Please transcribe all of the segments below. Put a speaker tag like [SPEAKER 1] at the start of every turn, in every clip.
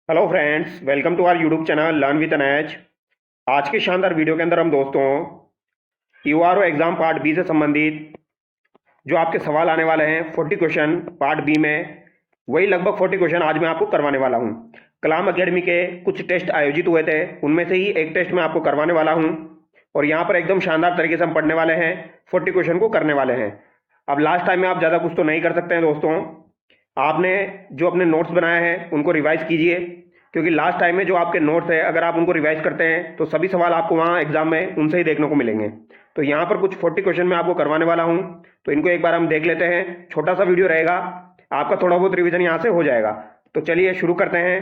[SPEAKER 1] Hello friends, welcome to our YouTube channel learn with अनैज। आज के शानदार वीडियो के अंदर हम दोस्तों यूआरओ एग्जाम पार्ट बी से संबंधित जो आपके सवाल आने वाले हैं 40 क्वेश्चन पार्ट बी में, वही लगभग 40 क्वेश्चन आज मैं आपको करवाने वाला हूं। कलाम एकेडमी के कुछ टेस्ट आयोजित हुए थे, उनमें से ही एक टेस्ट मैं आपको करवाने वाला हूं और यहाँ पर एकदम शानदार तरीके से हम पढ़ने वाले हैं, 40 क्वेश्चन को करने वाले हैं। अब लास्ट टाइम में आप ज़्यादा कुछ तो नहीं कर सकते हैं दोस्तों। आपने जो अपने नोट्स बनाए हैं उनको रिवाइज कीजिए, क्योंकि लास्ट टाइम में जो आपके नोट्स है अगर आप उनको रिवाइज करते हैं तो सभी सवाल आपको वहाँ एग्जाम में उनसे ही देखने को मिलेंगे। तो यहाँ पर कुछ 40 क्वेश्चन मैं आपको करवाने वाला हूँ, तो इनको एक बार हम देख लेते हैं। छोटा सा वीडियो रहेगा, आपका थोड़ा बहुत रिविजन यहाँ से हो जाएगा। तो चलिए शुरू करते हैं।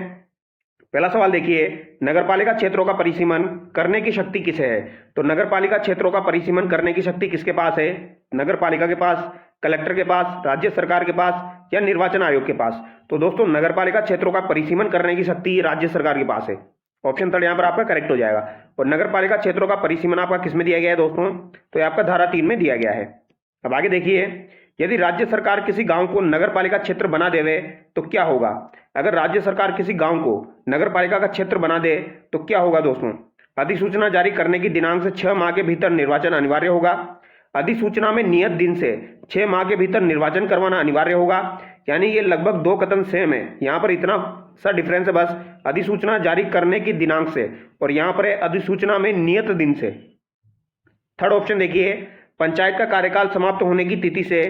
[SPEAKER 1] पहला सवाल देखिए, नगरपालिका क्षेत्रों का परिसीमन करने की शक्ति किसे है? तो नगरपालिका क्षेत्रों का परिसीमन करने की शक्ति किसके पास है? नगरपालिका के पास, कलेक्टर के पास, राज्य सरकार के पास या निर्वाचन आयोग के पास? तो दोस्तों नगरपालिका क्षेत्रों का परिसीमन करने की शक्ति राज्य सरकार के पास है। ऑप्शन थर्ड यहाँ पर आपका करेक्ट हो जाएगा। और नगरपालिका क्षेत्रों का परिसीमन आपका किस में दिया गया है दोस्तों? तो आपका धारा 3 में दिया गया है। अब आगे देखिए, यदि राज्य सरकार किसी गांव को नगरपालिका क्षेत्र बना देवे तो क्या होगा? अगर राज्य सरकार किसी गांव को नगरपालिका का क्षेत्र बना दे तो क्या होगा दोस्तों? अधिसूचना जारी करने की दिनांक से 6 माह के भीतर निर्वाचन अनिवार्य होगा। अधिसूचना में नियत दिन से 6 माह के भीतर निर्वाचन करवाना अनिवार्य होगा। यानी ये लगभग 2 कथन सेम है, यहाँ पर इतना सा डिफरेंस है बस, अधिसूचना जारी करने की दिनांक से और यहाँ पर है अधिसूचना में नियत दिन से। थर्ड ऑप्शन देखिए, पंचायत का कार्यकाल समाप्त होने की तिथि से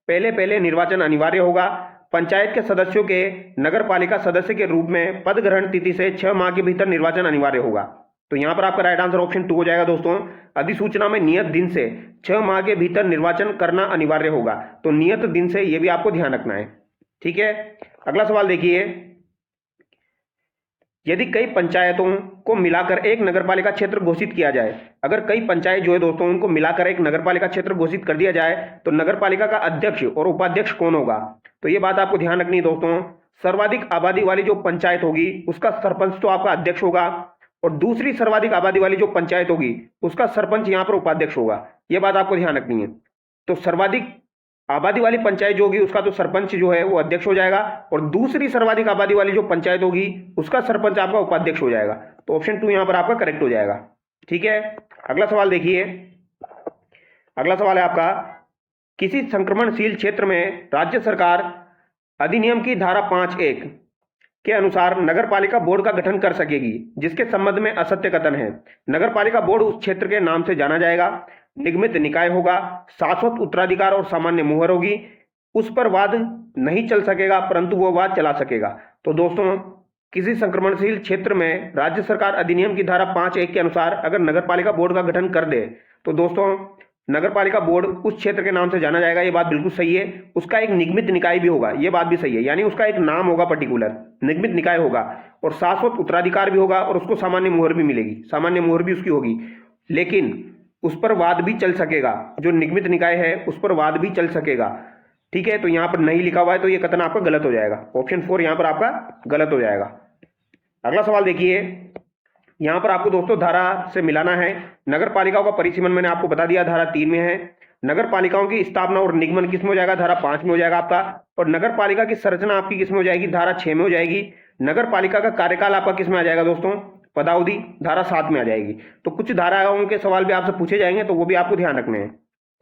[SPEAKER 1] पहले पहले निर्वाचन अनिवार्य होगा। पंचायत के सदस्यों के नगरपालिका सदस्य के रूप में पद ग्रहण तिथि से 6 माह के भीतर निर्वाचन अनिवार्य होगा। तो यहां पर आपका राइट आंसर ऑप्शन 2 हो जाएगा दोस्तों। अधिसूचना में नियत दिन से 6 माह के भीतर निर्वाचन करना अनिवार्य होगा। तो नियत दिन से यह भी आपको ध्यान रखना है, ठीक है। अगला सवाल देखिए, यदि कई पंचायतों को मिलाकर एक नगरपालिका क्षेत्र घोषित किया जाए, अगर कई पंचायत जो है दोस्तों उनको मिलाकर एक नगरपालिका क्षेत्र घोषित कर दिया जाए तो नगरपालिका का अध्यक्ष और उपाध्यक्ष कौन होगा? तो ये बात आपको ध्यान रखनी है दोस्तों। सर्वाधिक आबादी वाली जो पंचायत होगी उसका सरपंच तो आपका अध्यक्ष होगा और दूसरी सर्वाधिक आबादी वाली जो पंचायत होगी उसका सरपंच यहां पर उपाध्यक्ष होगा। यह बात आपको ध्यान रखनी है। तो सर्वाधिक आबादी वाली पंचायत जो होगी उसका तो सरपंच जो है वो अध्यक्ष हो जाएगा और दूसरी सर्वाधिक आबादी वाली जो पंचायत होगी उसका सरपंच आपका उपाध्यक्ष हो जाएगा। तो ऑप्शन 2 यहां पर आपका करेक्ट हो जाएगा, ठीक है। अगला सवाल देखिए, अगला सवाल है आपका, किसी संक्रमणशील क्षेत्र में राज्य सरकार अधिनियम की धारा 5(1) के अनुसार नगरपालिका बोर्ड का गठन कर सकेगी जिसके संबंध में असत्य कथन है। नगरपालिका बोर्ड उस क्षेत्र के नाम से जाना जाएगा, निगमित निकाय होगा, शाश्वत उत्तराधिकार और सामान्य मुहर होगी, उस पर वाद नहीं चल सकेगा परंतु वो वाद चला सकेगा। तो दोस्तों किसी संक्रमणशील क्षेत्र में राज्य सरकार अधिनियम की धारा 5(1) के अनुसार अगर नगरपालिका बोर्ड का गठन कर दे तो दोस्तों नगरपालिका बोर्ड उस क्षेत्र के नाम से जाना जाएगा। ये बात बिल्कुल सही है। उसका एक निगमित निकाय भी होगा, ये बात भी सही है, यानी उसका एक नाम होगा, पर्टिकुलर निगमित निकाय होगा और शाश्वत उत्तराधिकार भी होगा और उसको सामान्य मुहर भी मिलेगी, सामान्य मुहर भी उसकी होगी, लेकिन उस पर वाद भी चल सकेगा। जो निगमित निकाय है उस पर वाद भी चल सकेगा, ठीक है। तो यहां पर नहीं लिखा हुआ है तो ये कथन आपका गलत हो जाएगा। ऑप्शन 4 यहां पर आपका गलत हो जाएगा। अगला सवाल देखिए, यहां पर आपको दोस्तों धारा से मिलाना है। नगर पालिकाओं का परिसीमन मैंने आपको बता दिया धारा 3 में है। नगर पालिकाओं की स्थापना और निगमन किस में हो जाएगा? धारा 5 में हो जाएगा आपका। और नगर पालिका की संरचना आपकी किस में हो जाएगी? धारा 6 में हो जाएगी। नगर पालिका का कार्यकाल आपका किस में आ जाएगा दोस्तों? पदावधि धारा 7 में आ जाएगी। तो कुछ धाराओं के सवाल भी आपसे पूछे जाएंगे तो वो भी आपको ध्यान रखने हैं।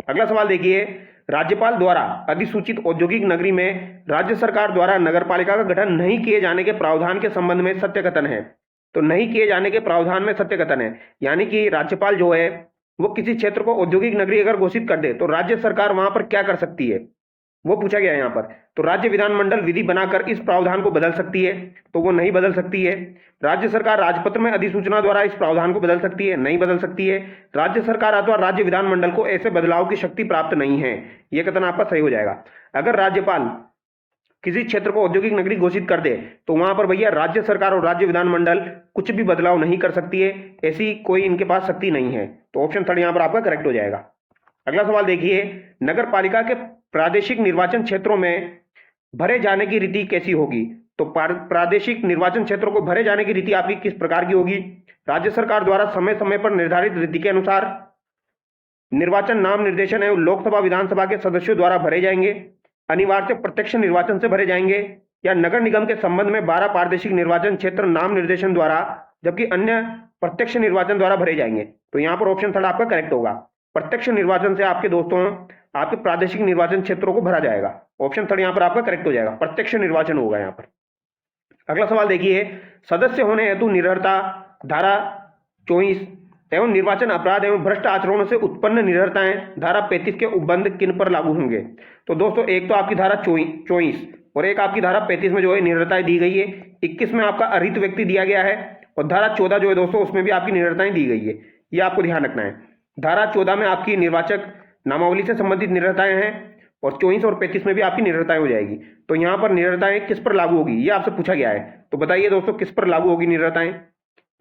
[SPEAKER 1] अगला सवाल देखिए, राज्यपाल द्वारा अधिसूचित औद्योगिक नगरी में राज्य सरकार द्वारा नगरपालिका का गठन नहीं किए जाने के प्रावधान के संबंध में सत्य कथन है। तो नहीं किए जाने के प्रावधान में सत्य कथन है, यानी कि राज्यपाल जो है वो किसी क्षेत्र को औद्योगिक नगरी अगर घोषित कर दे तो राज्य सरकार वहां पर क्या कर सकती है, वो पूछा गया है यहाँ पर। तो राज्य विधानमंडल विधि बनाकर इस प्रावधान को बदल सकती है, तो वो नहीं बदल सकती है। राज्य सरकार राजपत्र में अधिसूचना द्वारा इस प्रावधान को बदल सकती है, नहीं बदल सकती है। राज्य सरकार अथवा राज्य विधानमंडल को ऐसे बदलाव की शक्ति प्राप्त नहीं है। यह कथन आपका सही हो जाएगा। अगर राज्यपाल किसी क्षेत्र को औद्योगिक नगरी घोषित कर दे तो वहां पर भैया राज्य सरकार और राज्य विधानमंडल कुछ भी बदलाव नहीं कर सकती है, ऐसी कोई इनके पास शक्ति नहीं है। तो ऑप्शन 3 यहां पर आपका करेक्ट हो जाएगा। अगला सवाल देखिए, नगर पालिका के प्रादेशिक निर्वाचन क्षेत्रों में भरे जाने की रीति कैसी होगी? तो प्रादेशिक निर्वाचन क्षेत्रों को भरे जाने की रीति आपकी किस प्रकार की होगी? राज्य सरकार द्वारा समय समय पर निर्धारित रीति के अनुसार निर्वाचन नाम निर्देशन एवं लोकसभा विधानसभा के सदस्यों द्वारा भरे जाएंगे, अनिवार्य प्रत्यक्ष निर्वाचन से भरे जाएंगे, या नगर निगम के संबंध में 12 प्रादेशिक निर्वाचन क्षेत्र नाम निर्देशन द्वारा जबकि अन्य प्रत्यक्ष निर्वाचन द्वारा भरे जाएंगे। तो यहाँ पर ऑप्शन थर्ड आपका करेक्ट होगा। प्रत्यक्ष निर्वाचन से आपके दोस्तों आपके प्रादेशिक निर्वाचन क्षेत्रों को भरा जाएगा। ऑप्शन थर्ड यहाँ पर आपका करेक्ट हो जाएगा, प्रत्यक्ष निर्वाचन होगा यहाँ पर। अगला सवाल देखिए, सदस्य होने हेतु निरर्हता धारा 24 एवं निर्वाचन अपराध एवं भ्रष्ट आचरणों से उत्पन्न निरर्हताएं धारा 35 के उपबंध किन पर लागू होंगे। तो दोस्तों एक तो आपकी धारा 24 और एक आपकी धारा 35 में जो है निरर्हताएं दी गई है। 21 में आपका अरहित व्यक्ति दिया गया है और धारा 14 जो है दोस्तों उसमें भी आपकी निरर्हताएं दी गई है, ये आपको ध्यान रखना है। धारा 14 में आपकी निर्वाचक नामावली से संबंधित निरर्हताएं हैं और 24 और 35 में भी आपकी निरर्हताएं हो जाएगी। तो यहाँ पर निरर्हताएं किस पर लागू होगी ये आपसे पूछा गया है, तो बताइए दोस्तों किस पर लागू होगी निरर्हताएं।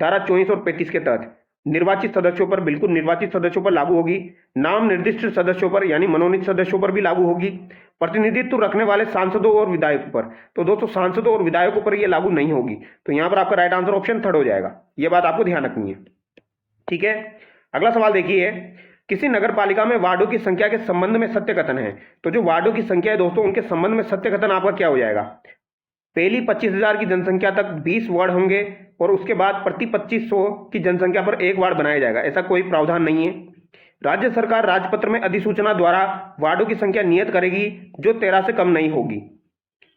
[SPEAKER 1] धारा 24 और 35 के तहत निर्वाचित सदस्यों पर, बिल्कुल निर्वाचित सदस्यों पर लागू होगी। नाम निर्दिष्ट सदस्यों पर यानी मनोनीत सदस्यों पर भी लागू होगी। प्रतिनिधित्व रखने वाले सांसदों और विधायकों पर, तो दोस्तों सांसदों और विधायकों पर यह लागू नहीं होगी। तो यहाँ पर आपका राइट आंसर ऑप्शन थर्ड हो जाएगा, यह बात आपको ध्यान रखनी है। ठीक है, अगला सवाल देखिए, किसी नगर पालिका में वार्डों की संख्या के संबंध में सत्य कथन है। तो जो वार्डों की संख्या है दोस्तों उनके संबंध में सत्य कथन आपका क्या हो जाएगा। पहली 25,000 की जनसंख्या तक 20 वार्ड होंगे और उसके बाद प्रति 2500 की जनसंख्या पर एक वार्ड बनाया जाएगा, ऐसा कोई प्रावधान नहीं है। राज्य सरकार राजपत्र में अधिसूचना द्वारा वार्डों की संख्या नियत करेगी जो 13 से कम नहीं होगी।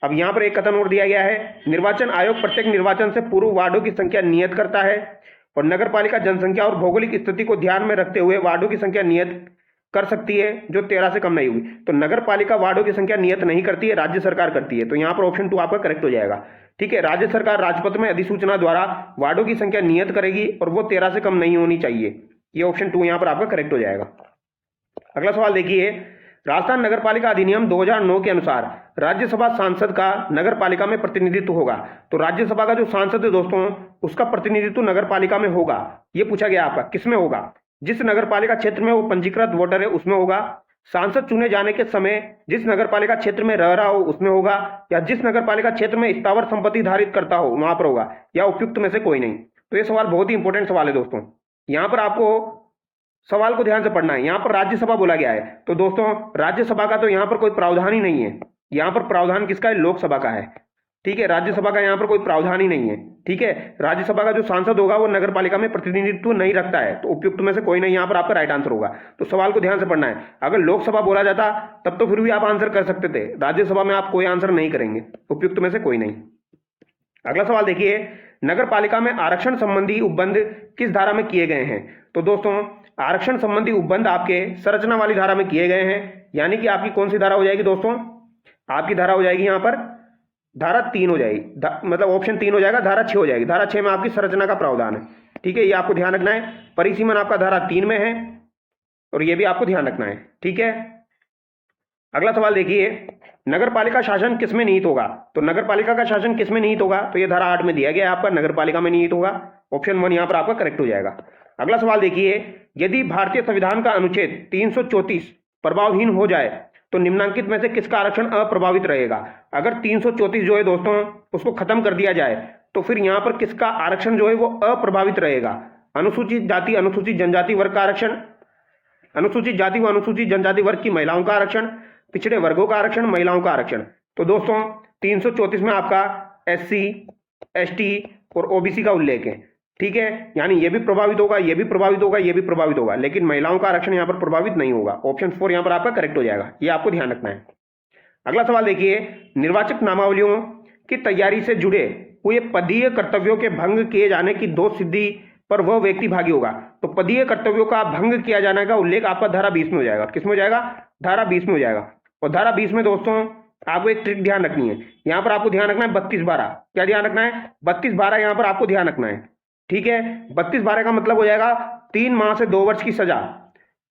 [SPEAKER 1] अब यहाँ पर एक कथन और दिया गया है, निर्वाचन आयोग प्रत्येक निर्वाचन से पूर्व वार्डों की संख्या नियत करता है और नगर पालिका जनसंख्या और भौगोलिक स्थिति को ध्यान में रखते हुए वार्डों की संख्या नियत कर सकती है जो 13 से कम नहीं होगी। तो नगर पालिका वार्डों की संख्या नियत नहीं करती है, राज्य सरकार करती है। तो यहाँ पर ऑप्शन 2 आपका करेक्ट हो जाएगा। ठीक है, राज्य सरकार राजपत्र में अधिसूचना द्वारा वार्डों की संख्या नियत करेगी और वो 13 से कम नहीं होनी चाहिए। ये ऑप्शन 2 यहाँ पर आपका करेक्ट हो जाएगा। अगला सवाल देखिए, राजस्थान नगर पालिका अधिनियम 2009 के अनुसार राज्यसभा सांसद का नगर पालिका में प्रतिनिधित्व होगा। तो राज्यसभा का जो सांसद है दोस्तों उसका प्रतिनिधित्व नगर पालिका में होगा। ये पूछा गया आपका किसमें होगा, जिस नगर पालिका क्षेत्र में वो पंजीकृत वोटर है उसमें होगा, सांसद चुने जाने के समय जिस नगर पालिका क्षेत्र में रह रहा हो उसमें होगा, या जिस नगर पालिका क्षेत्र में स्थावर संपत्ति धारित करता हो वहां पर होगा, या उपयुक्त में से कोई नहीं। तो ये सवाल बहुत ही इंपॉर्टेंट सवाल है दोस्तों, यहाँ पर आपको सवाल को ध्यान से पढ़ना है। यहाँ पर राज्यसभा बोला गया है, तो दोस्तों राज्यसभा का तो यहाँ पर कोई प्रावधान ही नहीं है। यहाँ पर प्रावधान किसका है, लोकसभा का है। ठीक है, राज्यसभा का यहाँ पर कोई प्रावधान ही नहीं है। ठीक है, राज्यसभा का जो सांसद होगा वो नगर पालिका में प्रतिनिधित्व नहीं रखता है, तो उपयुक्त में से कोई नहीं यहाँ पर आपका राइट आंसर होगा। तो सवाल को ध्यान से पढ़ना है। अगर लोकसभा बोला जाता तब तो फिर भी आप आंसर कर सकते थे, राज्यसभा में आप कोई आंसर नहीं करेंगे, उपयुक्त में से कोई नहीं। अगला सवाल देखिए, नगर पालिका में आरक्षण संबंधी उपबंध किस धारा में किए गए हैं। तो दोस्तों आरक्षण संबंधी उपबंध आपके संरचना वाली धारा में किए गए हैं, यानी कि आपकी कौन सी धारा हो जाएगी दोस्तों, आपकी धारा हो जाएगी यहाँ पर धारा 3 हो जाएगी, मतलब ऑप्शन 3 हो जाएगा, धारा 6 हो जाएगी। धारा 6 में आपकी संरचना का प्रावधान है। ठीक है, ये आपको ध्यान रखना है। परिसीमन आपका धारा 3 में है और ये भी आपको ध्यान रखना है। ठीक है, अगला सवाल देखिए, नगर पालिका शासन किसमें निहित होगा। तो नगर पालिका का शासन किसमें निहित होगा, तो ये धारा 8 में दिया गया है आपका, नगर पालिका में निहित होगा। ऑप्शन 1 यहाँ पर आपका करेक्ट हो जाएगा। अगला सवाल देखिए, यदि भारतीय संविधान का अनुच्छेद 334 प्रभावहीन हो जाए तो निम्नांकित में से किसका आरक्षण अप्रभावित रहेगा। अगर 334 जो है दोस्तों उसको खत्म कर दिया जाए तो फिर यहाँ पर किसका आरक्षण जो है वो अप्रभावित रहेगा। अनुसूचित जाति अनुसूचित जनजाति वर्ग का आरक्षण, अनुसूचित जाति व अनुसूचित जनजाति वर्ग की महिलाओं का आरक्षण, पिछड़े वर्गों का आरक्षण, महिलाओं का आरक्षण। तो दोस्तों 334 में आपका SC ST और OBC का उल्लेख है। ठीक है, यानी ये भी प्रभावित होगा, ये भी प्रभावित होगा, ये भी प्रभावित होगा, लेकिन महिलाओं का आरक्षण यहाँ पर प्रभावित नहीं होगा। ऑप्शन 4 यहाँ पर आपका करेक्ट हो जाएगा, ये आपको ध्यान रखना है। अगला सवाल देखिए, निर्वाचक नामावलियों की तैयारी से जुड़े हुए पदीय कर्तव्यों के भंग किए जाने की दोष सिद्धि पर वह व्यक्ति भागी होगा। तो पदीय कर्तव्यों का भंग किया जाने का उल्लेख आपका धारा 20 में हो जाएगा। किस में हो जाएगा, धारा 20 में हो जाएगा। और धारा 20 में दोस्तों आपको एक ट्रिक ध्यान रखनी है, यहाँ पर आपको ध्यान रखना है 32/12। क्या ध्यान रखना है, 32/12 यहाँ पर आपको ध्यान रखना है। ठीक है, 32/12 का मतलब हो जाएगा 3 माह से 2 वर्ष की सजा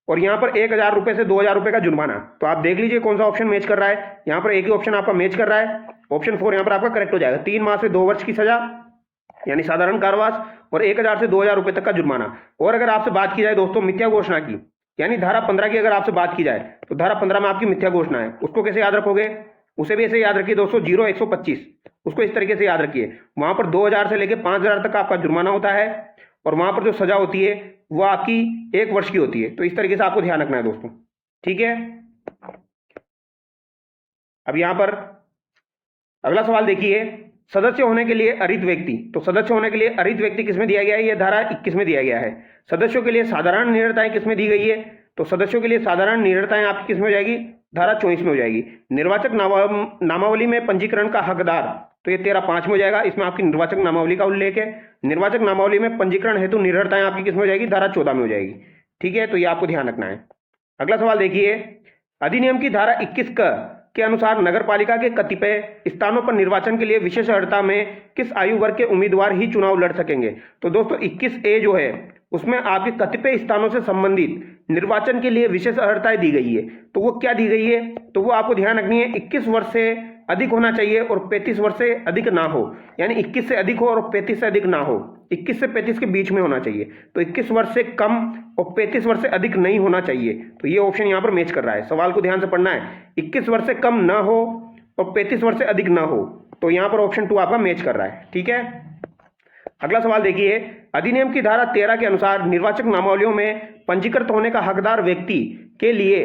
[SPEAKER 1] और यहाँ पर 1,000 रुपए से 2,000 रुपए का जुर्माना। तो आप देख लीजिए कौन सा ऑप्शन मैच कर रहा है, यहाँ पर एक ही ऑप्शन आपका मैच कर रहा है। ऑप्शन 4 यहाँ पर आपका करेक्ट हो जाएगा। 3 माह से 2 वर्ष की सजा यानी साधारण कारावास और 1,000 से 2,000 रुपए तक का जुर्माना। और अगर आपसे बात की जाए दोस्तों मिथ्या घोषणा की, यानी धारा 15 की अगर आपसे बात की जाए तो धारा 15 में आपकी मिथ्या घोषणा है, उसको कैसे याद रखोगे, उसे भी ऐसे याद रखिए दोस्तों 0-125, उसको इस तरीके से याद रखिए। वहां पर 2,000 से लेकर 5,000 तक का आपका जुर्माना होता है और वहां पर जो सजा होती है वो आपकी 1 वर्ष की होती है। तो इस तरीके से आपको ध्यान रखना है दोस्तों। ठीक है, अब यहां पर अगला सवाल देखिए, सदस्य होने के लिए अरित व्यक्ति, तो सदस्य होने के लिए अरित व्यक्ति किसमें दिया गया है? ये धारा 21 में दिया गया है। सदस्यों के लिए साधारण निरताएं किसमें दी गई है? तो सदस्यों के लिए साधारण निरताएं आपकी किसमें हो जाएगी? धारा 24 में हो जाएगी। निर्वाचक नामावली में पंजीकरण का हकदार, तो ये 13(5) में हो जाएगा। इसमें आपकी निर्वाचक नामावली का उल्लेख है। निर्वाचक नामावली में पंजीकरण हेतु निरताएं आपकी किसमें हो जाएगी? धारा 14 में हो जाएगी। ठीक है, तो ये आपको ध्यान रखना है। अगला सवाल देखिए, अधिनियम की धारा 21 के अनुसार नगरपालिका के कतिपय स्थानों पर निर्वाचन के लिए विशेष अर्हता में किस आयु वर्ग के उम्मीदवार ही चुनाव लड़ सकेंगे? तो दोस्तों 21A जो है उसमें आपके कतिपय स्थानों से संबंधित निर्वाचन के लिए विशेष अर्हताएं दी गई है। तो वो क्या दी गई है? तो वो आपको ध्यान रखनी है, 21 वर्ष से अधिक होना चाहिए और 35 वर्ष से अधिक ना हो, यानी 21 से अधिक हो और 35 से अधिक ना हो, 21 से 35 के बीच में होना चाहिए। तो 21 वर्ष से कम और 35 वर्ष से अधिक नहीं होना चाहिए। तो ये ऑप्शन यहाँ पर मैच कर रहा है। सवाल को ध्यान से पढ़ना है, 21 वर्ष से कम ना हो और 35 वर्ष से अधिक ना हो, तो यहाँ पर ऑप्शन 2 आपका मैच कर रहा है। ठीक है, अगला सवाल देखिए, अधिनियम की धारा 13 के अनुसार निर्वाचक नामावलियों में पंजीकृत होने का हकदार व्यक्ति के लिए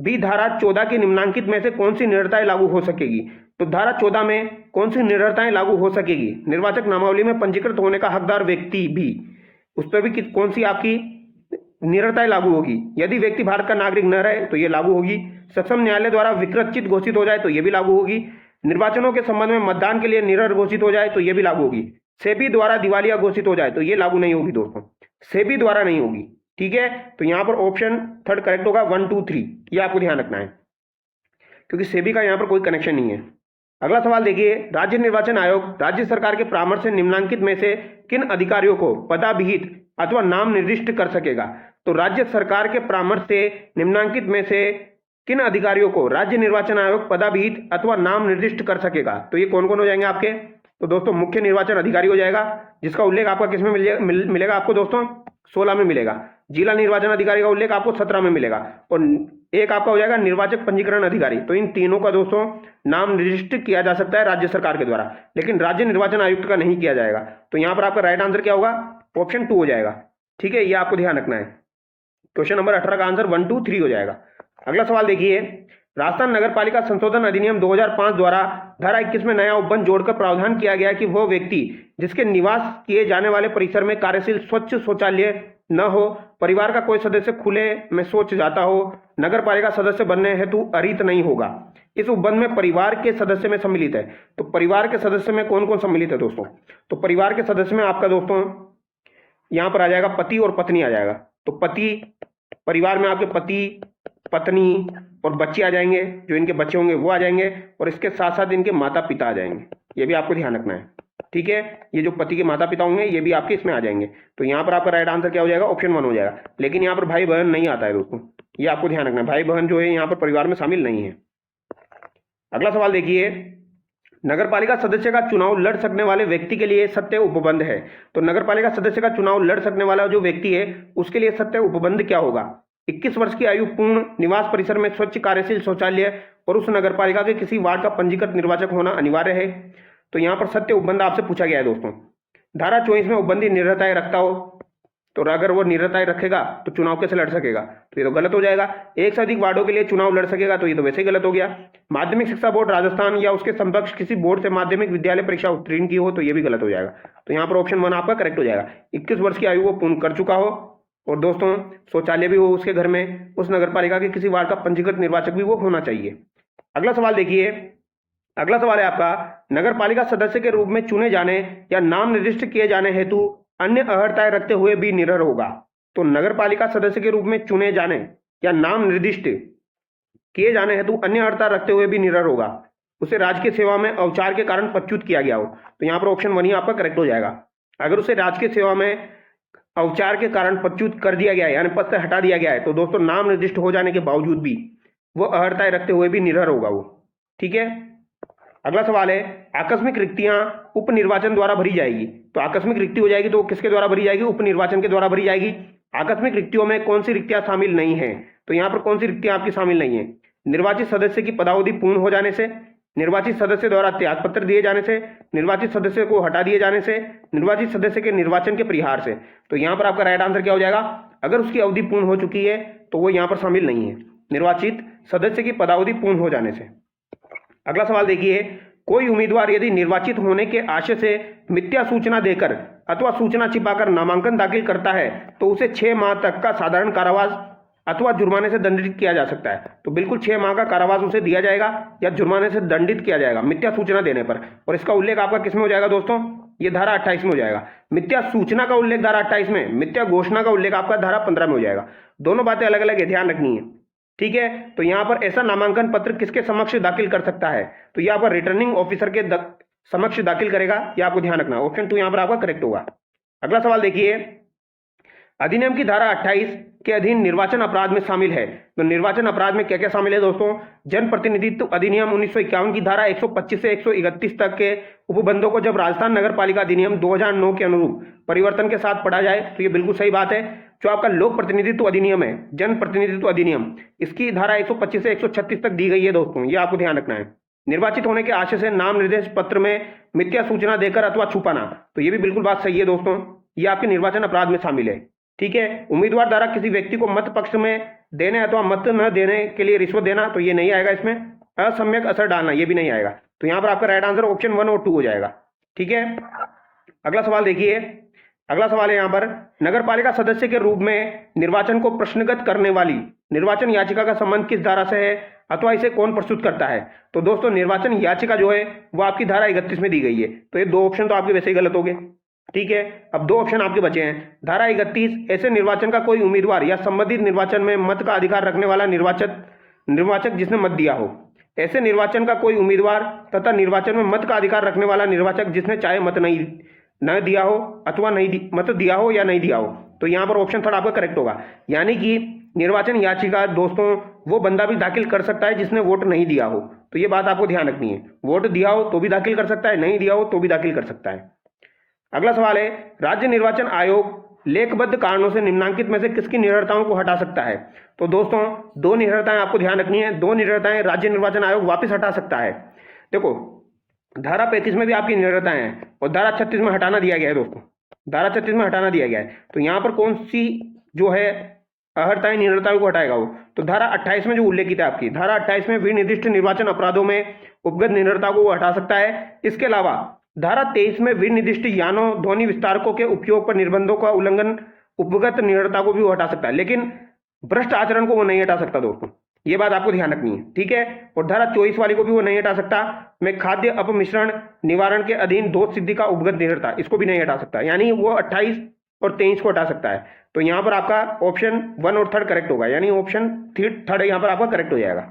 [SPEAKER 1] भी धारा 14 की निम्नांकित में से कौन सी निरताएं लागू हो सकेगी? तो धारा 14 में कौन सी निरताएं लागू हो सकेगी? निर्वाचक नामावली में पंजीकृत होने का हकदार व्यक्ति भी, उस पर भी कौन सी आपकी निरताएं लागू होगी? यदि व्यक्ति भारत का नागरिक न रहे तो ये लागू होगी। सक्षम न्यायालय द्वारा विकृत घोषित हो जाए तो ये भी लागू होगी। निर्वाचनों के संबंध में मतदान के लिए निरर्ह घोषित हो जाए तो ये भी लागू होगी। सेबी द्वारा दिवालिया घोषित हो जाए तो ये लागू नहीं होगी दोस्तों, सेबी द्वारा नहीं होगी। ठीक है, तो यहां पर ऑप्शन 3 करेक्ट होगा, 1, 2, 3, ये आपको ध्यान रखना है क्योंकि सेबी का यहां पर कोई कनेक्शन नहीं है। अगला सवाल देखिए, राज्य निर्वाचन आयोग राज्य सरकार के परामर्श से निम्नांकित में से किन अधिकारियों को पदाभिहित अथवा नाम निर्दिष्ट कर सकेगा? तो राज्य सरकार के परामर्श से निम्नांकित में से किन अधिकारियों को राज्य निर्वाचन आयोग पदाभिहित अथवा नाम निर्दिष्ट कर सकेगा? तो ये कौन कौन हो जाएंगे आपके? तो दोस्तों मुख्य निर्वाचन अधिकारी हो जाएगा, जिसका उल्लेख आपका किसमें मिलेगा आपको दोस्तों? 16 में मिलेगा। जिला निर्वाचन अधिकारी का उल्लेख आपको 17 में मिलेगा और एक आपका हो जाएगा निर्वाचक पंजीकरण अधिकारी। तो इन तीनों का दोस्तों नाम निर्दिष्ट किया जा सकता है राज्य सरकार के द्वारा, लेकिन राज्य निर्वाचन आयुक्त का नहीं किया जाएगा। तो यहां पर आपका राइट आंसर क्या होगा? ऑप्शन 2 हो जाएगा। ठीक है, ये आपको ध्यान रखना है। क्वेश्चन नंबर 18 का आंसर 1, 2, 3 हो जाएगा। अगला सवाल देखिए, राजस्थान नगरपालिका संशोधन अधिनियम 2005 द्वारा धारा 21 में नया उपबंध जोड़कर प्रावधान किया गया कि वह व्यक्ति जिसके निवास किए जाने वाले परिसर में कार्यशील स्वच्छ शौचालय न हो, परिवार का कोई सदस्य खुले में शौच जाता हो, नगरपालिका सदस्य बनने हेतु अरित नहीं होगा। इस उपबंध में परिवार के सदस्य में सम्मिलित है। तो परिवार के सदस्य में कौन कौन सम्मिलित है दोस्तों? तो परिवार के सदस्य में आपका दोस्तों यहां पर आ जाएगा पति और पत्नी आ जाएगा। तो पति, परिवार में आपके पति, पत्नी और बच्चे आ जाएंगे, जो इनके बच्चे होंगे वो आ जाएंगे, और इसके साथ साथ इनके माता पिता आ जाएंगे। ये भी आपको ध्यान रखना है। ठीक है, ये जो पति के माता पिता होंगे ये भी आपके इसमें आ जाएंगे। तो यहाँ पर आपका राइट आंसर क्या हो जाएगा? ऑप्शन 1 हो जाएगा। लेकिन यहाँ पर भाई बहन नहीं आता है दोस्तों, ये आपको ध्यान रखना है। भाई बहन जो है यहाँ पर परिवार में शामिल नहीं है। अगला सवाल देखिए, नगरपालिका सदस्य का चुनाव लड़ सकने वाले व्यक्ति के लिए सत्य उपबंध है। तो नगरपालिका सदस्य का चुनाव लड़ सकने वाला जो व्यक्ति है उसके लिए सत्य उपबंध क्या होगा? 21 वर्ष की आयु, पूर्ण निवास परिसर में स्वच्छ कार्यशील शौचालय और उस नगरपालिका के किसी वार्ड का पंजीकृत निर्वाचक होना अनिवार्य है। तो यहाँ पर सत्य उपबंध आपसे पूछा गया है दोस्तों। धारा 24 में उपबंधी निरताएं रखता हो, तो अगर वो निरताएं रखेगा तो चुनाव कैसे लड़ सकेगा? तो ये तो गलत हो जाएगा। एक से अधिक वार्डों के लिए चुनाव लड़ सकेगा, तो ये तो वैसे ही गलत हो गया। माध्यमिक शिक्षा बोर्ड राजस्थान या उसके समकक्ष किसी बोर्ड से माध्यमिक विद्यालय परीक्षा उत्तीर्ण की हो, तो ये भी गलत हो जाएगा। तो यहाँ पर ऑप्शन 1 आपका करेक्ट हो जाएगा। 21 वर्ष की आयु वो पूर्ण कर चुका हो और दोस्तों शौचालय भी हो उसके घर में, उस नगरपालिका के किसी वार्ड का पंजीकृत निर्वाचक भी वो होना चाहिए। अगला सवाल देखिए, अगला सवाल है आपका, नगरपालिका सदस्य के रूप में चुने जाने या नाम निर्दिष्ट किए जाने हेतु अन्य अर्हताएं रखते हुए भी निरर्ह होगा। तो नगरपालिका सदस्य के रूप में चुने जाने या नाम निर्दिष्ट किए जाने हेतु अन्य अर्हता रखते हुए भी निरर्ह होगा। उसे राजकीय सेवा में अवचार के कारण पदच्युत किया गया हो, तो यहाँ पर ऑप्शन 1 ही आपका करेक्ट हो जाएगा। अगर उसे राजकीय सेवा में अवचार के कारण पदच्युत कर दिया गया है, यानी पद से हटा दिया गया है, तो दोस्तों नाम निर्दिष्ट हो जाने के बावजूद भी वो अर्हताएं रखते हुए भी निरर्ह होगा वो। ठीक है, अगला सवाल है, आकस्मिक रिक्तियां उप निर्वाचन द्वारा भरी जाएगी। तो आकस्मिक रिक्ति हो जाएगी तो किसके द्वारा भरी जाएगी? उप निर्वाचन के द्वारा भरी जाएगी। आकस्मिक रिक्तियों में कौन सी रिक्तियां शामिल नहीं है? तो यहाँ पर कौन सी रिक्तियां आपकी शामिल नहीं है? निर्वाचित सदस्य की पदावधि पूर्ण हो जाने से, निर्वाचित सदस्य द्वारा त्यागपत्र दिए जाने से, निर्वाचित सदस्य को हटा दिए जाने से, निर्वाचित सदस्य के निर्वाचन के परिहार से। तो यहाँ पर आपका राइट आंसर क्या हो जाएगा? अगर उसकी अवधि पूर्ण हो चुकी है तो वो यहाँ पर शामिल नहीं है, निर्वाचित सदस्य की पदावधि पूर्ण हो जाने से। अगला सवाल देखिए, कोई उम्मीदवार यदि निर्वाचित होने के आशय से मिथ्या सूचना देकर अथवा सूचना छिपाकर नामांकन दाखिल करता है तो उसे 6 माह तक का साधारण कारावास अथवा जुर्माने से दंडित किया जा सकता है। तो बिल्कुल 6 माह का कारावास उसे दिया जाएगा या जुर्माने से दंडित किया जाएगा मिथ्या सूचना देने पर। और इसका उल्लेख आपका किस में हो जाएगा दोस्तों? ये धारा 28 में हो जाएगा। मिथ्या सूचना का उल्लेख धारा 28 में, मिथ्या घोषणा का उल्लेख आपका धारा 15 में हो जाएगा। दोनों बातें अलग अलग है, ध्यान रखनी है, ठीक है। तो यहाँ पर ऐसा नामांकन पत्र किसके समक्ष दाखिल कर सकता है? तो ये आपका रिटर्निंग ऑफिसर के समक्ष दाखिल करेगा, ये आपको ध्यान रखना। ऑप्शन 2 यहाँ पर आपका करेक्ट होगा। अगला सवाल देखिए, अधिनियम की धारा 28 के अधीन निर्वाचन अपराध में शामिल है। तो निर्वाचन अपराध में क्या क्या शामिल है दोस्तों? जनप्रतिनिधित्व अधिनियम 1951 की धारा 125 से 131 तक के उपबंधों को जब राजस्थान नगर पालिका अधिनियम 2009 के अनुरूप परिवर्तन के साथ पढ़ा जाए तो ये बिल्कुल सही बात है। जो आपका लोक प्रतिनिधित्व अधिनियम है, जनप्रतिनिधित्व अधिनियम, इसकी धारा 125 से 136 तक दी गई है दोस्तों, ये आपको ध्यान रखना है। निर्वाचित होने के आशय से नाम निर्देश पत्र में मिथ्या सूचना देकर अथवा छुपाना, तो ये भी बिल्कुल बात सही है दोस्तों, ये आपके निर्वाचन अपराध में शामिल है, ठीक है। उम्मीदवार द्वारा किसी व्यक्ति को मत पक्ष में देने अथवा मत न देने के लिए रिश्वत देना, तो ये नहीं आएगा इसमें। असम्यक असर डालना, ये भी नहीं आएगा। तो यहाँ पर आपका राइट आंसर ऑप्शन 1 और 2 हो जाएगा, ठीक है। अगला सवाल देखिए, अगला सवाल है यहाँ पर, नगर पालिका सदस्य के रूप में निर्वाचन को प्रश्नगत करने वाली निर्वाचन याचिका का संबंध किस धारा से है अथवा इसे कौन प्रस्तुत करता है? तो दोस्तों निर्वाचन याचिका जो है वो आपकी धारा 31 में दी गई है। तो ये 2 ऑप्शन तो आपके वैसे ही गलत हो गए, ठीक है। अब 2 ऑप्शन आपके बचे हैं। धारा 31, ऐसे निर्वाचन का कोई उम्मीदवार या संबंधित निर्वाचन में मत का अधिकार रखने वाला निर्वाचक जिसने मत दिया हो। ऐसे निर्वाचन का कोई उम्मीदवार तथा निर्वाचन में मत का अधिकार रखने वाला निर्वाचक जिसने चाहे मत न दिया हो अथवा मत दिया हो या नहीं दिया हो। तो यहाँ पर ऑप्शन 3 आपका करेक्ट होगा। यानी कि निर्वाचन याचिका दोस्तों वो बंदा भी दाखिल कर सकता है जिसने वोट नहीं दिया हो। तो ये बात आपको ध्यान रखनी है, वोट दिया हो तो भी दाखिल कर सकता है, नहीं दिया हो तो भी दाखिल कर सकता है। अगला सवाल है, राज्य निर्वाचन आयोग लेखबद्ध कारणों से निम्नांकित में से किसकी निरर्थताओं को हटा सकता है? तो दोस्तों 2 निरर्थताएं आपको ध्यान रखनी है। 2 निरर्थताएं राज्य निर्वाचन आयोग वापस हटा सकता है। देखो धारा 35 में भी आपकी निरर्थताएं हैं और धारा 36 में हटाना दिया गया है दोस्तों, धारा 36 में हटाना दिया गया है। तो यहाँ पर कौन सी जो है अहर्ताएं निरर्थताओं को हटाएगा वो? तो धारा 28 में जो उल्लेखित है आपकी, धारा 28 में विनिर्दिष्ट निर्वाचन अपराधों में उपगत निरर्थता को वो हटा सकता है। इसके अलावा धारा 23 में विनिर्दिष्ट यानों ध्वनि विस्तारकों के उपयोग पर निर्बंधों का उल्लंघन उपगत निरर्थता को भी वो हटा सकता है, लेकिन भ्रष्ट आचरण को वो नहीं हटा सकता दोस्तों, ये बात आपको ध्यान रखनी है, ठीक है। और धारा 24 वाली को भी वो नहीं हटा सकता, में खाद्य अपमिश्रण निवारण के अधीन दोष सिद्धि का उपगत निरर्थता, इसको भी नहीं हटा सकता। यानी वो 28 और 23 को हटा सकता है। तो यहाँ पर आपका ऑप्शन 1 और 3 करेक्ट होगा, यानी ऑप्शन 3 यहाँ पर आपका करेक्ट हो जाएगा।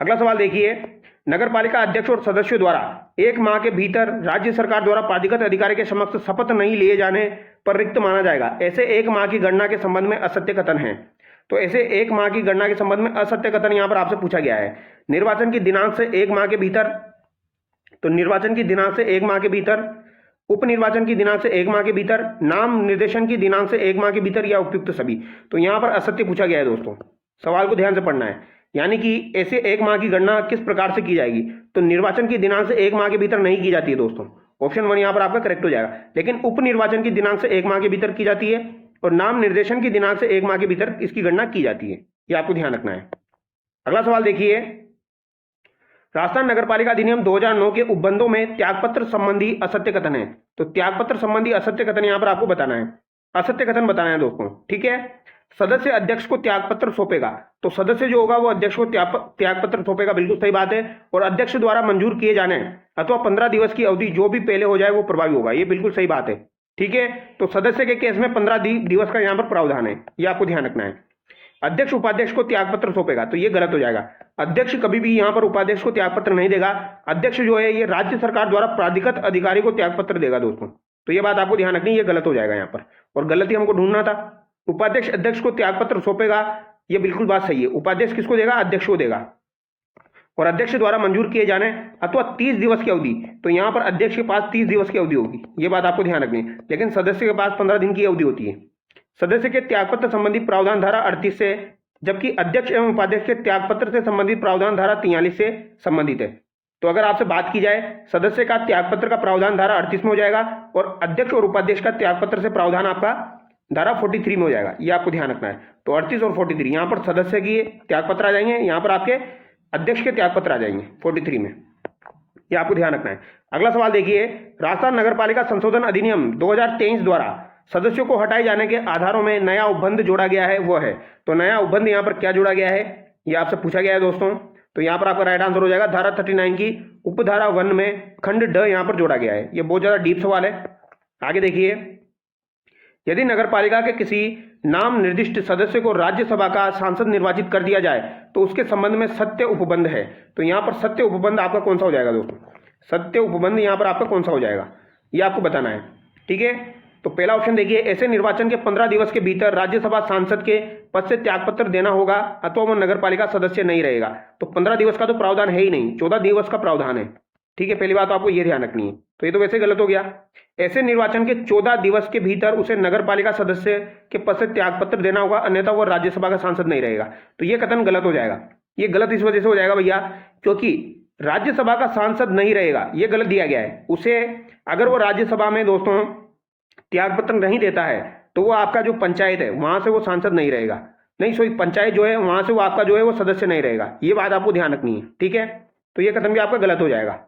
[SPEAKER 1] अगला सवाल देखिए, नगर पालिका अध्यक्ष और सदस्यों द्वारा 1 माह के भीतर राज्य सरकार द्वारा प्राधिकृत अधिकारी के समक्ष शपथ नहीं लिए जाने पर रिक्त माना जाएगा। ऐसे 1 माह की गणना के संबंध में असत्य कथन है। तो ऐसे 1 माह की गणना के संबंध में असत्य कथन यहाँ पर आपसे पूछा गया है। निर्वाचन की दिनांक से 1 माह के भीतर, तो निर्वाचन की दिनांक से 1 माह के भीतर, उप निर्वाचन की दिनांक से 1 माह के भीतर, नाम निर्देशन की दिनांक से 1 माह के भीतर या उपयुक्त सभी। तो यहाँ पर असत्य पूछा गया है दोस्तों, सवाल को ध्यान से पढ़ना है। यानी कि ऐसे 1 माह की गणना किस प्रकार से की जाएगी? तो निर्वाचन की दिनांक से 1 माह के भीतर नहीं की जाती है दोस्तों, ऑप्शन 1 यहाँ पर आपका करेक्ट हो जाएगा। लेकिन उप निर्वाचन की दिनांक से 1 माह के भीतर की जाती है और नाम निर्देशन की दिनांक से 1 माह के भीतर इसकी गणना की जाती है, ये आपको ध्यान रखना है। अगला सवाल देखिए, राजस्थान नगरपालिका अधिनियम 2009 के उपबंधों में त्यागपत्र संबंधी असत्य कथन है। तो त्यागपत्र संबंधी असत्य कथन यहाँ पर आपको बताना है, असत्य कथन बताना है दोस्तों, ठीक है। सदस्य अध्यक्ष को त्यागपत्र सौंपेगा, तो सदस्य जो होगा वो अध्यक्ष को त्यागपत्र सौंपेगा, बिल्कुल सही बात है। और अध्यक्ष द्वारा मंजूर किए जाने अथवा 15 दिवस की अवधि जो भी पहले हो जाए वो प्रभावी होगा, ये बिल्कुल सही बात है, ठीक है। तो सदस्य के केस में 15 दिवस का यहाँ पर प्रावधान है, ये आपको ध्यान रखना है। अध्यक्ष उपाध्यक्ष को त्यागपत्र सौंपेगा, तो ये गलत हो जाएगा। अध्यक्ष कभी भी यहाँ पर उपाध्यक्ष को त्यागपत्र नहीं देगा। अध्यक्ष जो है ये राज्य सरकार द्वारा प्राधिकृत अधिकारी को त्यागपत्र देगा दोस्तों, तो ये बात आपको ध्यान रखनी है, ये गलत हो जाएगा यहाँ पर, और गलती हमको ढूंढना था। उपाध्यक्ष अध्यक्ष को त्यागपत्र सौंपेगा, ये बिल्कुल बात सही है। उपाध्यक्ष किसको देगा? अध्यक्ष को देगा। और अध्यक्ष द्वारा मंजूर किए जाने अथवा 30 दिवस की अवधि, तो यहाँ पर अध्यक्ष के पास 30 दिवस की अवधि होगी, ये बात आपको ध्यान रखनी है। लेकिन सदस्य के पास 15 दिन की अवधि होती है। सदस्य के त्यागपत्र संबंधी प्रावधान धारा 38 से, जबकि अध्यक्ष एवं उपाध्यक्ष के त्यागपत्र से संबंधित प्रावधान धारा 43 से संबंधित है। तो अगर आपसे बात की जाए, सदस्य का त्यागपत्र का प्रावधान धारा 38 में हो जाएगा और अध्यक्ष और उपाध्यक्ष का त्यागपत्र से प्रावधान आपका धारा 43 में हो जाएगा, ये आपको ध्यान रखना है। तो 38 और 43 यहाँ पर सदस्य की त्यागपत्र आ जाएंगे, यहाँ पर आपके अध्यक्ष के त्यागपत्र आ जाएंगे 43 में। ये आपको ध्यान रखना है। अगला सवाल देखिए, राजस्थान नगर पालिका संशोधन अधिनियम 2023 द्वारा सदस्यों को हटाए जाने के आधारों में नया उपबंध जोड़ा गया है, वो है, तो नया उपबंध यहाँ पर क्या जोड़ा गया है, ये आपसे पूछा गया है दोस्तों। तो यहाँ पर आपका राइट आंसर हो जाएगा धारा 39 की उपधारा 1 में खंड ड यहाँ पर जोड़ा गया है। ये बहुत ज्यादा डीप सवाल है। आगे देखिए, यदि नगर पालिका के किसी नाम निर्दिष्ट सदस्य को राज्यसभा का सांसद निर्वाचित कर दिया जाए तो उसके संबंध में सत्य उपबंध है। तो यहाँ पर सत्य उपबंध आपका कौन सा हो जाएगा दोस्तों, सत्य उपबंध यहाँ पर आपका कौन सा हो जाएगा, ये आपको बताना है। ठीक है, तो पहला ऑप्शन देखिए, ऐसे निर्वाचन के 15 दिवस के भीतर राज्यसभा सांसद के पद से त्यागपत्र देना होगा अथवा वो नगर पालिका सदस्य नहीं रहेगा। तो 15 दिवस का तो प्रावधान है ही नहीं, 14 दिवस का प्रावधान है। ठीक है, पहली बात तो आपको ये ध्यान रखनी है। तो ये तो वैसे गलत हो गया। ऐसे निर्वाचन के 14 दिवस के भीतर उसे नगर पालिका सदस्य के पद से त्यागपत्र देना होगा, अन्यथा वो राज्यसभा का सांसद नहीं रहेगा। तो ये कथन गलत हो जाएगा। ये गलत इस वजह से हो जाएगा भैया, क्योंकि राज्यसभा का सांसद नहीं रहेगा, ये गलत दिया गया है। उसे अगर वो राज्यसभा में दोस्तों त्यागपत्र नहीं देता है तो वो आपका जो पंचायत है वहां से वो सांसद नहीं रहेगा, नहीं सॉरी पंचायत जो है वहां से वो आपका जो है वो सदस्य नहीं रहेगा। ये बात आपको ध्यान रखनी है। ठीक है, तो ये कथन भी आपका गलत हो जाएगा।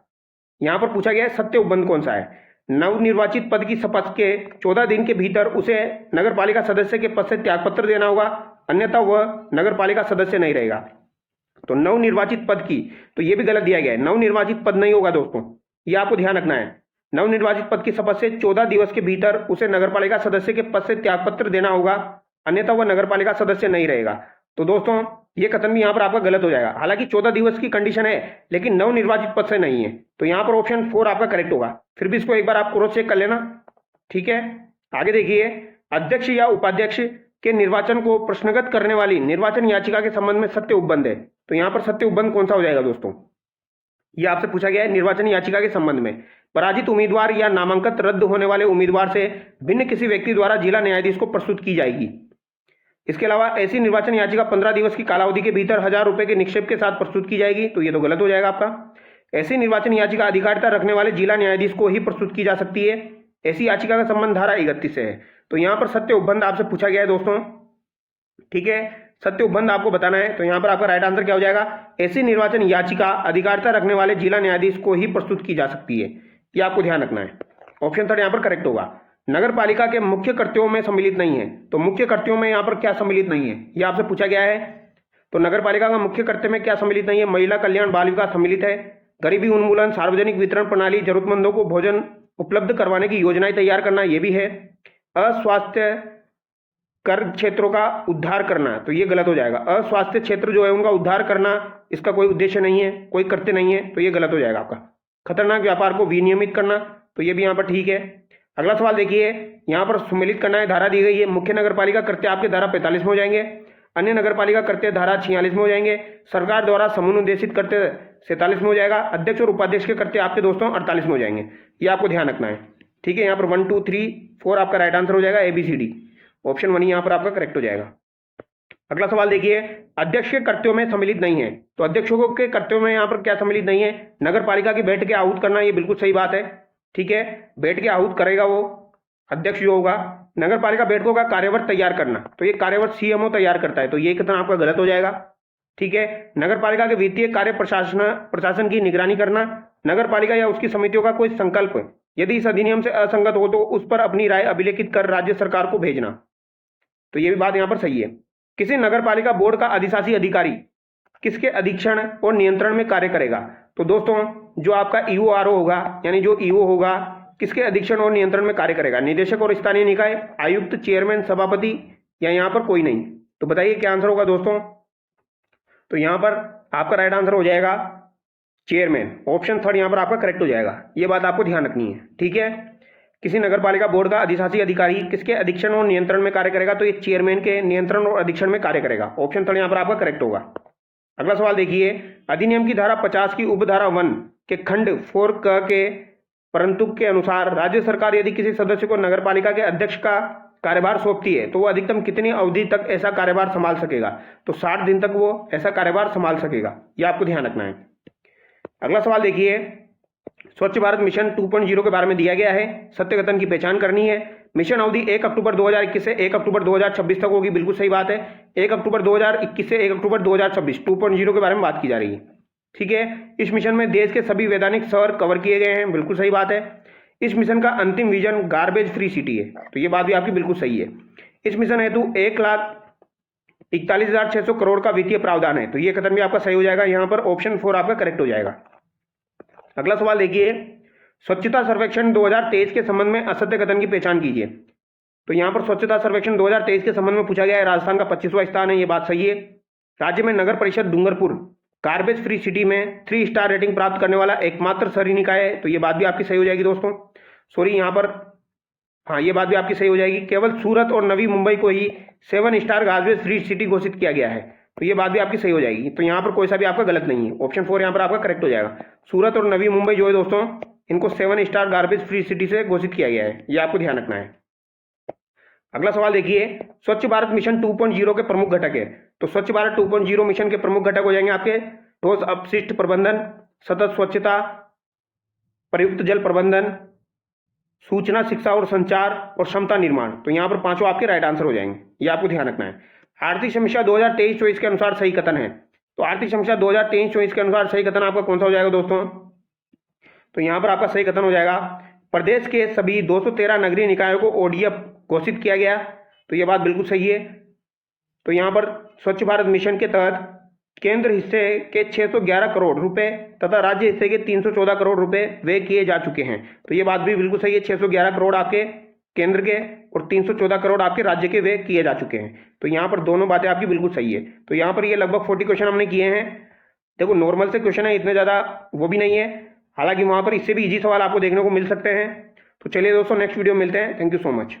[SPEAKER 1] यहां पर पूछा गया है सत्य उपबंध कौन सा है, नवनिर्वाचित पद की शपथ के 14 दिन के भीतर उसे नगर पालिका सदस्य के पद से त्यागपत्र देना होगा, अन्यथा वह नगर पालिका सदस्य नहीं रहेगा। तो नवनिर्वाचित पद की, तो ये भी गलत दिया गया है, नवनिर्वाचित पद नहीं होगा दोस्तों, ये आपको ध्यान रखना है। नवनिर्वाचित पद की शपथ से 14 दिवस के भीतर उसे नगरपालिका सदस्य के पद से त्यागपत्र देना होगा, अन्यथा वह नगरपालिका सदस्य नहीं रहेगा। तो दोस्तों ये कथन भी यहाँ पर आपका गलत हो जाएगा। हालांकि 14 दिवस की कंडीशन है लेकिन नवनिर्वाचित पद से नहीं है, तो यहाँ पर ऑप्शन 4 आपका करेक्ट होगा। फिर भी इसको एक बार आप क्रॉस चेक कर लेना। ठीक है, आगे देखिए, अध्यक्ष या उपाध्यक्ष के निर्वाचन को प्रश्नगत करने वाली निर्वाचन याचिका के संबंध में सत्य उपबंध है। तो यहाँ पर सत्य उपबंध कौन सा हो जाएगा दोस्तों, ये आपसे पूछा गया है निर्वाचन याचिका के संबंध में। पराजित उम्मीदवार या नामांकन रद्द होने वाले उम्मीदवार से भिन्न किसी व्यक्ति द्वारा जिला न्यायाधीश को प्रस्तुत की जाएगी। इसके अलावा ऐसी निर्वाचन याचिका 15 दिवस की कालावधि के भीतर 1000 रुपए के निक्षेप के साथ प्रस्तुत की जाएगी। तो ये तो गलत हो जाएगा आपका। ऐसी निर्वाचन याचिका अधिकारिता रखने वाले जिला न्यायाधीश को ही प्रस्तुत की जा सकती है। ऐसी याचिका का संबंध धारा 31 से है। तो यहाँ पर सत्य उपबंध आपसे पूछा गया है दोस्तों। ठीक है, सत्य उपबंध आपको बताना है। तो यहाँ पर आपका राइट आंसर क्या हो जाएगा, ऐसी निर्वाचन याचिका अधिकारिता रखने वाले जिला न्यायाधीश को ही प्रस्तुत की जा सकती है। ये आपको ध्यान रखना है। ऑप्शन 3 यहाँ पर करेक्ट होगा। नगर पालिका के मुख्य कर्तव्यों में सम्मिलित नहीं है। तो मुख्य कर्तव्यों में यहाँ पर क्या सम्मिलित नहीं है, ये आपसे पूछा गया है। तो नगर पालिका का मुख्य कर्तव्य में क्या सम्मिलित नहीं है, महिला कल्याण बाल विकास सम्मिलित है, गरीबी उन्मूलन, सार्वजनिक वितरण प्रणाली, जरूरतमंदों को भोजन उपलब्ध करवाने की योजनाएं तैयार करना, ये भी है। अस्वास्थ्य कर क्षेत्रों का उद्धार करना, तो ये गलत हो जाएगा। अस्वास्थ्य क्षेत्र जो है उनका उद्धार करना, इसका कोई उद्देश्य नहीं है, कोई करते नहीं है, तो ये गलत हो जाएगा आपका। खतरनाक व्यापार को विनियमित करना, तो ये भी यहाँ पर ठीक है। अगला सवाल देखिए, यहाँ पर सम्मिलित करना है, धारा दी गई है। मुख्य नगर पालिका कर्तव्य आपके धारा 45 में हो जाएंगे, अन्य नगर पालिका कर्तव्य धारा 46 में हो जाएंगे, सरकार द्वारा समूह कर्तव्य 47 में हो जाएगा, अध्यक्ष और उपाध्यक्ष के कर्तव्य आपके दोस्तों 48 में हो जाएंगे। ये आपको ध्यान रखना है। ठीक है, यहाँ पर 1 2 3 4 आपका राइट आंसर हो जाएगा, ABCD। ऑप्शन 1 यहाँ पर आपका करेक्ट हो जाएगा। अगला सवाल देखिए, अध्यक्ष के कर्तव्यों में सम्मिलित नहीं है। तो अध्यक्षों के कर्तव्यों में यहाँ पर क्या सम्मिलित नहीं है, नगर पालिका की बैठकें आहूत करना, ये बिल्कुल सही बात है। ठीक है, बैठकें आहूत करेगा वो अध्यक्ष जो होगा। नगर पालिका बैठकों का कार्यवर्ग तैयार करना, तो ये कार्यवर्ग CMO तैयार करता है, तो ये कथन आपका गलत हो जाएगा। ठीक है, नगर पालिका के वित्तीय कार्य प्रशासन की निगरानी करना, नगर पालिका या उसकी समितियों का कोई संकल्प यदि इस अधिनियम से असंगत हो तो उस पर अपनी राय अभिलेखित कर राज्य सरकार को भेजना, तो ये भी बात यहाँ पर सही है। किसी नगर पालिका बोर्ड का अधिशासी अधिकारी किसके अधीक्षण और नियंत्रण में कार्य करेगा। तो दोस्तों जो आपका EORO होगा, यानी जो EO होगा, किसके अधीक्षण और नियंत्रण में कार्य करेगा, निदेशक और स्थानीय निकाय, आयुक्त, चेयरमैन, सभापति, या यहाँ पर कोई नहीं। तो बताइए क्या आंसर होगा दोस्तों। तो यहाँ पर आपका राइट आंसर हो जाएगा चेयरमैन। ऑप्शन 3 यहाँ पर आपका करेक्ट हो जाएगा। ये बात आपको ध्यान रखनी है। ठीक है, किसी नगर पालिका बोर्ड का अधिशासी अधिकारी किसके अधीक्षण और नियंत्रण में कार्य करेगा, तो ये चेयरमैन के नियंत्रण और अधीक्षण में कार्य करेगा। ऑप्शन 3 यहाँ पर आपका करेक्ट होगा। अगला सवाल देखिए, अधिनियम की धारा 50 की उपधारा 1 के खंड 4 क के परंतु के अनुसार राज्य सरकार यदि किसी सदस्य को नगर पालिका के अध्यक्ष का कार्यभार सौंपती है तो वो अधिकतम कितनी अवधि तक ऐसा कार्यभार संभाल सकेगा। तो 60 दिन तक वो ऐसा कार्यभार संभाल सकेगा, ये आपको ध्यान रखना है। अगला सवाल देखिए, स्वच्छ भारत मिशन 2.0 के बारे में दिया गया है। सत्य कथन की पहचान करनी है। मिशन अवधि 1 अक्टूबर 2021 से 1 अक्टूबर 2026 तक होगी, बिल्कुल सही बात है। 1 अक्टूबर 2021 से 1 अक्टूबर 2026 2.0 के बारे में बात की जा रही है। ठीक है। इस मिशन में देश के सभी वैधानिक शहर कवर किए गए हैं, बिल्कुल सही बात है। इस मिशन का अंतिम विजन गार्बेज फ्री सिटी है, तो ये बात भी आपकी बिल्कुल सही है। इस मिशन हेतु 1,41,600 करोड़ का वित्तीय प्रावधान है, तो ये कथन भी आपका सही हो जाएगा। यहाँ पर ऑप्शन 4 आपका करेक्ट हो जाएगा। अगला सवाल देखिए, स्वच्छता सर्वेक्षण 2023 के संबंध में असत्य कथन की पहचान कीजिए। तो यहाँ पर स्वच्छता सर्वेक्षण 2023 के संबंध में पूछा गया है, राजस्थान का 25वां स्थान है, ये बात सही है। राज्य में नगर परिषद डूंगरपुर गार्बेज फ्री सिटी में 3 स्टार रेटिंग प्राप्त करने वाला एकमात्र शहरी निकाय है, तो ये बात भी आपकी सही हो जाएगी दोस्तों। सॉरी, यहाँ पर हाँ, ये बात भी आपकी सही हो जाएगी। केवल सूरत और नवी मुंबई को ही 7 स्टार गार्बेज फ्री सिटी घोषित किया गया है, तो ये बात भी आपकी सही हो जाएगी। तो यहाँ पर कोई सा भी आपका गलत नहीं है, ऑप्शन 4 यहाँ पर आपका करेक्ट हो जाएगा। सूरत और नवी मुंबई जो है दोस्तों, इनको 7 स्टार गार्बेज फ्री सिटी से घोषित किया गया है, ये आपको ध्यान रखना है। अगला सवाल देखिए, स्वच्छ भारत मिशन 2.0 के प्रमुख घटक है। तो स्वच्छ भारत 2.0 मिशन के प्रमुख घटक हो जाएंगे आपके ठोस अपशिष्ट प्रबंधन, सतत स्वच्छता, प्रयुक्त जल प्रबंधन, सूचना शिक्षा और संचार और क्षमता निर्माण। तो यहाँ पर पांचों आपके राइट आंसर हो जाएंगे, ये आपको ध्यान रखना है। आर्थिक समीक्षा 2023-24 के अनुसार सही कथन है। तो आर्थिक समीक्षा 2023-24 के अनुसार सही कथन आपका कौन सा हो जाएगा दोस्तों? तो यहाँ पर आपका सही कथन हो जाएगा, प्रदेश के सभी 213 नगरीय निकायों को ODF घोषित किया गया, तो ये बात बिल्कुल सही है। तो यहाँ पर स्वच्छ भारत मिशन के तहत केंद्र हिस्से के 611 करोड़ रुपए तथा राज्य हिस्से के 314 करोड़ रुपए व्यय किए जा चुके हैं, तो ये बात भी बिल्कुल सही है। 611 करोड़ आपके केंद्र के और 314 करोड़ आपके राज्य के व्यय किए जा चुके हैं, तो यहाँ पर दोनों बातें आपकी बिल्कुल सही है। तो यहाँ पर ये लगभग 40 क्वेश्चन हमने किए हैं। देखो नॉर्मल से क्वेश्चन है, इतने ज़्यादा वो भी नहीं है, हालांकि वहाँ पर इससे भी इजी सवाल आपको देखने को मिल सकते हैं। तो चलिए दोस्तों, नेक्स्ट वीडियो मिलते हैं। Thank you so much.